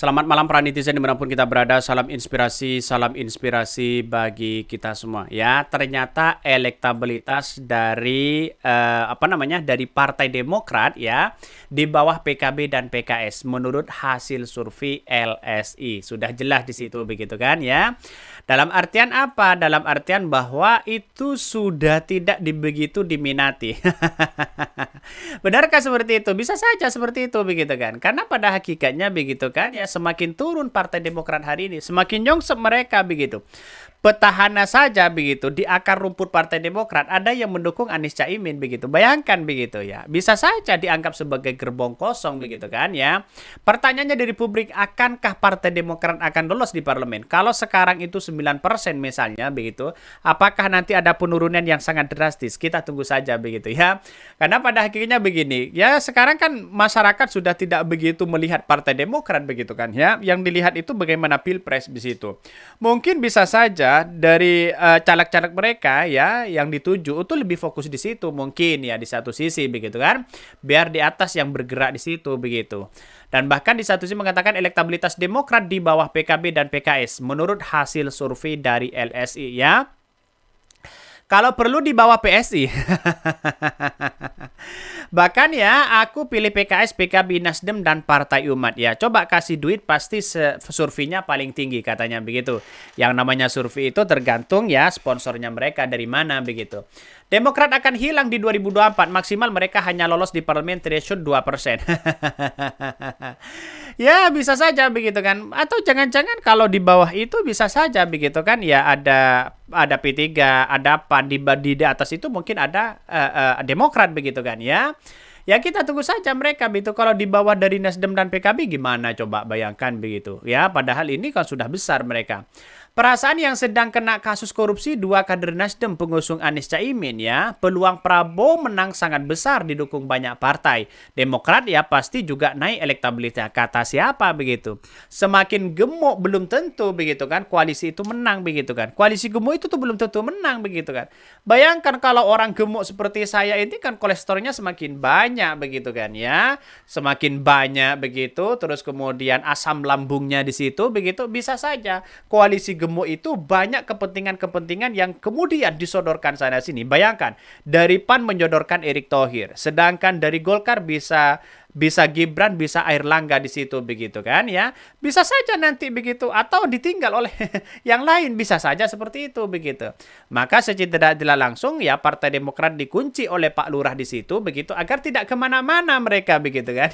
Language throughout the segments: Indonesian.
Selamat malam para netizen dimanapun kita berada. Salam inspirasi bagi kita semua. Ya, ternyata elektabilitas dari dari Partai Demokrat ya di bawah PKB dan PKS menurut hasil survei LSI sudah jelas di situ begitu kan ya. Dalam artian apa? Dalam artian bahwa itu sudah tidak begitu diminati. Benarkah seperti itu? Bisa saja seperti itu begitu kan. Karena pada hakikatnya begitu kan ya, semakin turun Partai Demokrat hari ini, semakin nyongsep mereka begitu. Petahana saja begitu di akar rumput Partai Demokrat ada yang mendukung Anies Caimin begitu. Bayangkan begitu ya. Bisa saja dianggap sebagai gerbong kosong begitu kan ya. Pertanyaannya dari publik, akankah Partai Demokrat akan lolos di parlemen? Kalau sekarang itu 9% misalnya begitu, apakah nanti ada penurunan yang sangat drastis? Kita tunggu saja begitu ya. Karena pada akhirnya begini, ya sekarang kan masyarakat sudah tidak begitu melihat Partai Demokrat begitu kan ya. Yang dilihat itu bagaimana Pilpres di situ. Mungkin bisa saja dari caleg-caleg mereka ya yang dituju itu lebih fokus di situ mungkin ya di satu sisi begitu kan. Biar di atas yang bergerak di situ begitu. Dan bahkan di satu sisi mengatakan elektabilitas Demokrat di bawah PKB dan PKS menurut hasil survei dari LSI ya. Kalau perlu di bawah PSI. Bahkan ya, aku pilih PKS, PKB, Nasdem, dan Partai Umat ya. Coba kasih duit, pasti surveinya paling tinggi katanya begitu. Yang namanya survei itu tergantung ya sponsornya mereka dari mana begitu. Demokrat akan hilang di 2024, maksimal mereka hanya lolos di parlemen threshold 2%. Ya, bisa saja begitu kan. Atau jangan-jangan kalau di bawah itu bisa saja begitu kan. Ya ada P3, ada PAN di atas itu mungkin ada Demokrat begitu kan ya. Ya kita tunggu saja mereka begitu. Kalau di bawah dari Nasdem dan PKB gimana coba bayangkan begitu. Ya padahal ini kan sudah besar mereka. Perasaan yang sedang kena kasus korupsi dua kader Nasdem pengusung Anies Caimin ya. Peluang Prabowo menang sangat besar didukung banyak partai. Demokrat ya pasti juga naik elektabilitas. Kata siapa begitu. Semakin gemuk belum tentu begitu kan. Koalisi itu menang begitu kan. Koalisi gemuk itu tuh belum tentu menang begitu kan. Bayangkan kalau orang gemuk seperti saya ini kan kolesterolnya semakin banyak begitu kan ya. Semakin banyak begitu. Terus kemudian asam lambungnya di situ begitu. Bisa saja koalisi gemuk itu banyak kepentingan-kepentingan yang kemudian disodorkan sana sini. Bayangkan, dari PAN menyodorkan Erick Thohir, sedangkan dari Golkar bisa Gibran, bisa Airlangga di situ begitu kan ya. Bisa saja nanti begitu atau ditinggal oleh yang lain, bisa saja seperti itu begitu. Maka secara tidak langsung ya Partai Demokrat dikunci oleh Pak Lurah di situ begitu agar tidak kemana-mana mereka begitu kan.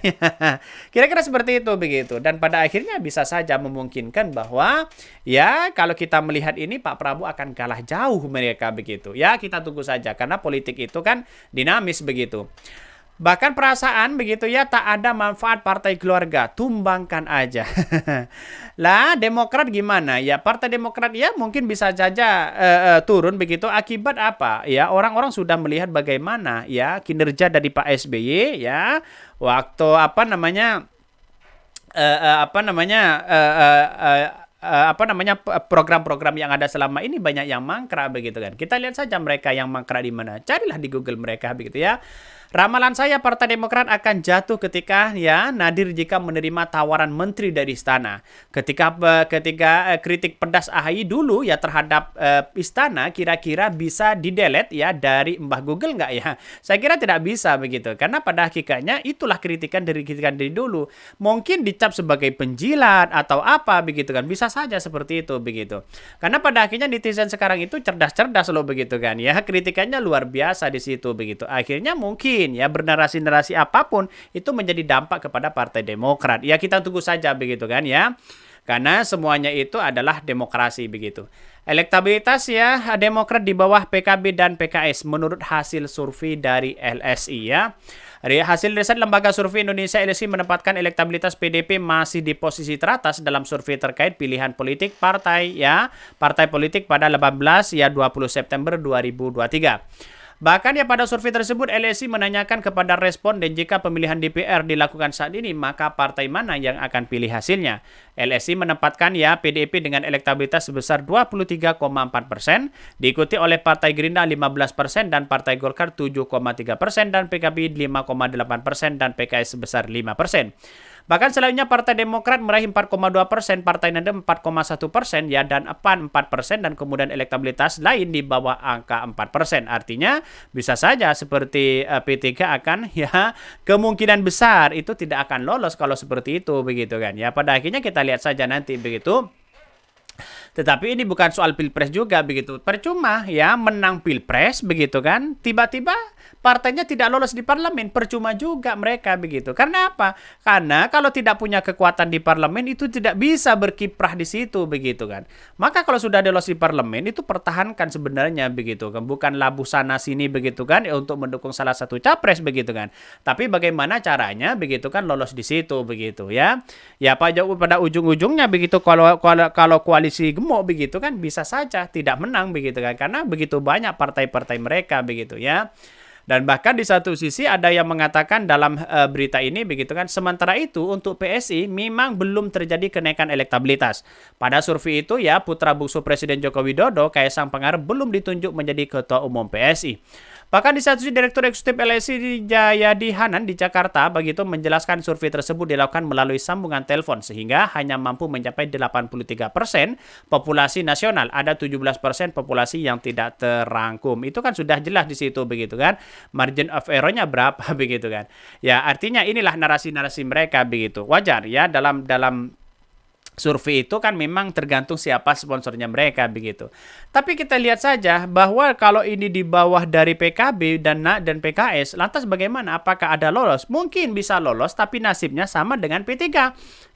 Kira-kira seperti itu begitu. Dan pada akhirnya bisa saja memungkinkan bahwa ya kalau kita melihat ini Pak Prabowo akan kalah jauh mereka begitu. Ya kita tunggu saja karena politik itu kan dinamis begitu. Bahkan perasaan begitu ya tak ada manfaat partai keluarga, tumbangkan aja. Lah Demokrat gimana? Ya Partai Demokrat ya mungkin bisa saja turun begitu akibat apa? Ya orang-orang sudah melihat bagaimana ya kinerja dari Pak SBY ya waktu program-program yang ada selama ini banyak yang mangkrak begitu kan. Kita lihat saja mereka yang mangkrak di mana. Carilah di Google mereka begitu ya. Ramalan saya Partai Demokrat akan jatuh ketika ya Nadir jika menerima tawaran menteri dari istana. Ketika kritik pedas AHY dulu ya terhadap istana kira-kira bisa didelete ya dari Mbah Google nggak ya? Saya kira tidak bisa begitu. Karena pada hakikatnya itulah kritikan dari dulu. Mungkin dicap sebagai penjilat atau apa begitu kan. Bisa saja seperti itu begitu. Karena pada akhirnya netizen sekarang itu cerdas-cerdas loh begitu kan ya. Kritikannya luar biasa di situ begitu. Akhirnya mungkin ya bernarasi-narasi apapun itu menjadi dampak kepada Partai Demokrat. Ya kita tunggu saja begitu kan ya. Karena semuanya itu adalah demokrasi begitu. Elektabilitas ya Demokrat di bawah PKB dan PKS menurut hasil survei dari LSI ya. Hasil riset Lembaga Survei Indonesia LSI menempatkan elektabilitas PDP masih di posisi teratas dalam survei terkait pilihan politik partai politik pada 18 ya 20 September 2023. Bahkan ya pada survei tersebut LSI menanyakan kepada responden jika pemilihan DPR dilakukan saat ini maka partai mana yang akan pilih hasilnya. LSI menempatkan ya PDIP dengan elektabilitas sebesar 23,4%, diikuti oleh Partai Gerindra 15% dan Partai Golkar 7,3% dan PKB 5,8% dan PKS sebesar 5%. Bahkan selanjutnya Partai Demokrat meraih 4,2%, Partai Nasdem 4,1%, ya, dan PAN 4%, dan kemudian elektabilitas lain di bawah angka 4%. Artinya bisa saja seperti P3 akan ya kemungkinan besar itu tidak akan lolos kalau seperti itu begitu kan. Ya pada akhirnya kita lihat saja nanti begitu. Tetapi ini bukan soal pilpres juga begitu. Percuma ya menang pilpres begitu kan. Tiba-tiba partainya tidak lolos di parlemen, percuma juga mereka begitu. Karena apa? Karena kalau tidak punya kekuatan di parlemen itu tidak bisa berkiprah di situ begitu kan. Maka kalau sudah lolos di parlemen itu pertahankan sebenarnya begitu kan. Bukan labuh sana sini begitu kan untuk mendukung salah satu capres begitu kan. Tapi bagaimana caranya begitu kan lolos di situ begitu ya. Ya pada ujung-ujungnya begitu kalau koalisi gemuk begitu kan bisa saja tidak menang begitu kan. Karena begitu banyak partai-partai mereka begitu ya. Dan bahkan di satu sisi ada yang mengatakan dalam berita ini begitu kan, sementara itu untuk PSI memang belum terjadi kenaikan elektabilitas. Pada survei itu ya putra bungsu Presiden Joko Widodo, Kaisang Pangarep belum ditunjuk menjadi ketua umum PSI. Bahkan di satu sisi Direktur Eksekutif LSI Jayadi Hanan di Jakarta begitu menjelaskan survei tersebut dilakukan melalui sambungan telepon sehingga hanya mampu mencapai 83% populasi nasional. Ada 17% populasi yang tidak terangkum. Itu kan sudah jelas di situ begitu kan. Margin of error-nya berapa begitu kan. Ya artinya inilah narasi-narasi mereka begitu. Wajar ya dalam survei itu kan memang tergantung siapa sponsornya mereka begitu. Tapi kita lihat saja bahwa kalau ini di bawah dari PKB dan PKS, lantas bagaimana? Apakah ada lolos? Mungkin bisa lolos, tapi nasibnya sama dengan P3.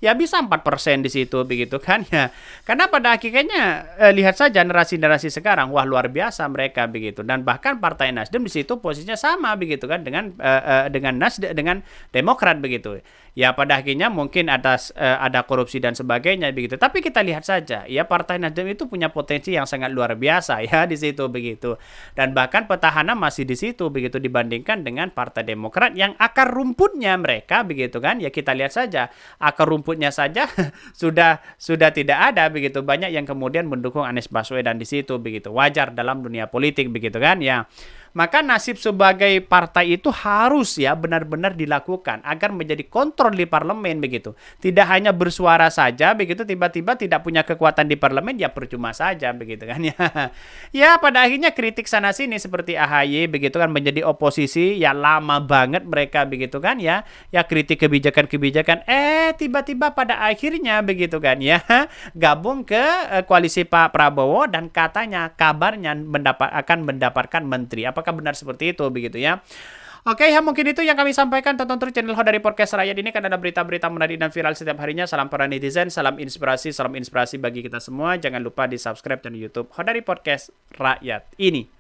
Ya bisa 4% di situ begitu kan ya. Karena pada akhirnya lihat saja narasi-narasi sekarang, wah luar biasa mereka begitu. Dan bahkan Partai Nasdem di situ posisinya sama begitu kan dengan Demokrat begitu. Ya pada akhirnya mungkin ada korupsi dan sebagainya begitu. Tapi kita lihat saja ya Partai Nasdem itu punya potensi yang sangat luar biasa ya di situ begitu. Dan bahkan petahana masih di situ begitu dibandingkan dengan Partai Demokrat yang akar rumputnya mereka begitu kan. Ya kita lihat saja akar rumputnya saja sudah tidak ada begitu. Banyak yang kemudian mendukung Anies Baswedan di situ begitu. Wajar dalam dunia politik begitu kan ya. Maka nasib sebagai partai itu harus ya benar-benar dilakukan agar menjadi kontrol di parlemen begitu. Tidak hanya bersuara saja begitu tiba-tiba tidak punya kekuatan di parlemen ya percuma saja begitu kan ya. Ya pada akhirnya kritik sana sini seperti AHY begitu kan menjadi oposisi ya lama banget mereka begitu kan ya. Ya kritik kebijakan-kebijakan tiba-tiba pada akhirnya begitu kan ya gabung ke koalisi Pak Prabowo dan katanya kabarnya akan mendapatkan menteri. Apakah benar seperti itu begitu ya? Oke ya mungkin itu yang kami sampaikan. Tonton terus channel Hodari Podcast Rakyat ini kan ada berita-berita menarik dan viral setiap harinya. Salam para netizen, salam inspirasi bagi kita semua. Jangan lupa di subscribe channel YouTube Hodari Podcast Rakyat ini.